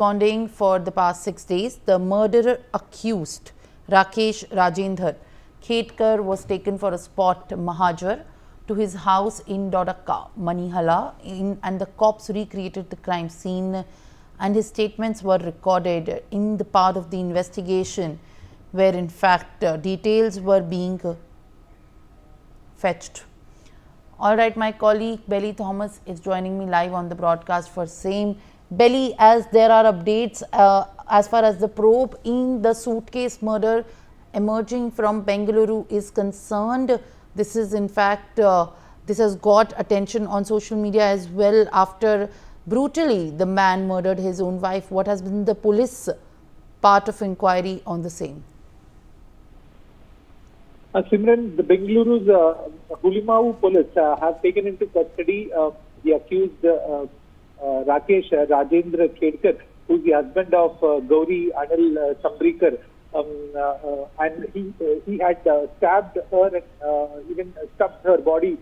absconding for the past 6 days. The murderer accused, Rakesh Rajendhar Khedekar, was taken for a spot mahajar to his house in Doddakamana Halli, and the cops recreated the crime scene, and his statements were recorded in the part of the investigation where in fact details were being fetched. All right, my colleague Belly Thomas is joining me live on the broadcast for same. Belly, as there are updates as far as the probe in the suitcase murder emerging from Bengaluru is concerned, this is in fact, this has got attention on social media as well after brutally the man murdered his own wife. What has been the police part of inquiry on the same? Simran, the Bengaluru's Police have taken into custody the accused Rakesh Rajendhar Khedekar, who is the husband of Gouri Anil Sambrekhar, and he had stabbed her and even stuffed her body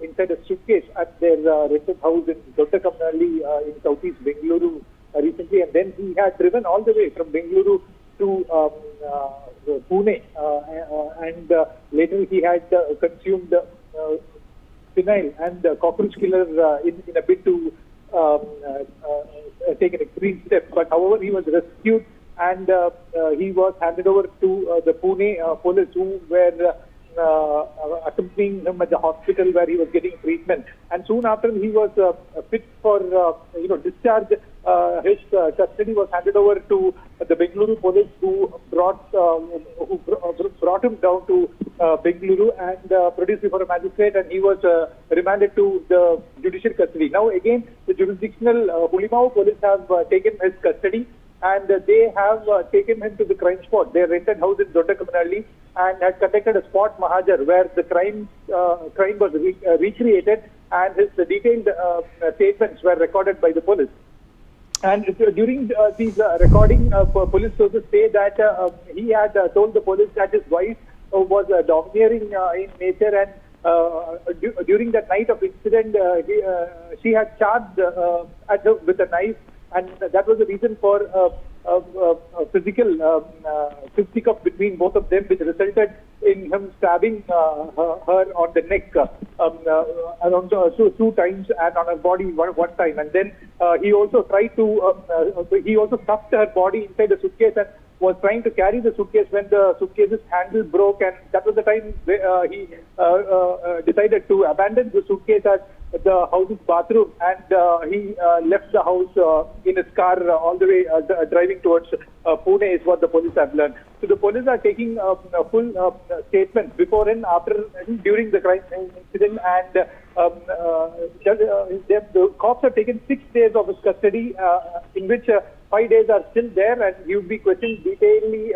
inside a suitcase at their rented house in Doddakamana Halli in southeast Bengaluru recently, and then he had driven all the way from Bengaluru to Pune, and later he had consumed phenyl and cockroach killer in a bid to take an extreme step. But however, he was rescued and he was handed over to the Pune police, who were accompanying him at the hospital where he was getting treatment. And soon after he was fit for discharge, his custody was handed over to the Bengaluru Police, who brought him down to Bengaluru and produced before a magistrate, and he was remanded to the judicial custody. Now again, the jurisdictional Police have taken his custody, and they have taken him to the crime spot, their rented house in Doddakamana Halli, and had conducted a spot mahajar where the crime was recreated, and his detailed statements were recorded by the police. And during these recording, police sources say that he had told the police that his wife was domineering in nature, and during that night of incident, she had charged with a knife, and that was the reason for a physical fisticuff between both of them, which resulted in him stabbing her on the neck around two times and on her body one time. And then he also tried to, he also stuffed her body inside the suitcase and was trying to carry the suitcase when the suitcase's handle broke, and that was the time he decided to abandon the suitcase at the house's bathroom, and he left the house in his car all the way driving towards Pune, is what the police have learned. So the police are taking full statements before and after, during the crime incident, and the cops have taken 6 days of his custody, in which 5 days are still there, and he would be questioned detailedly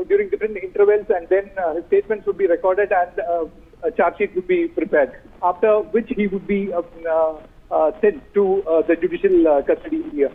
during different intervals, and then his statements would be recorded and a charge sheet would be prepared, after which he would be sent to the judicial custody.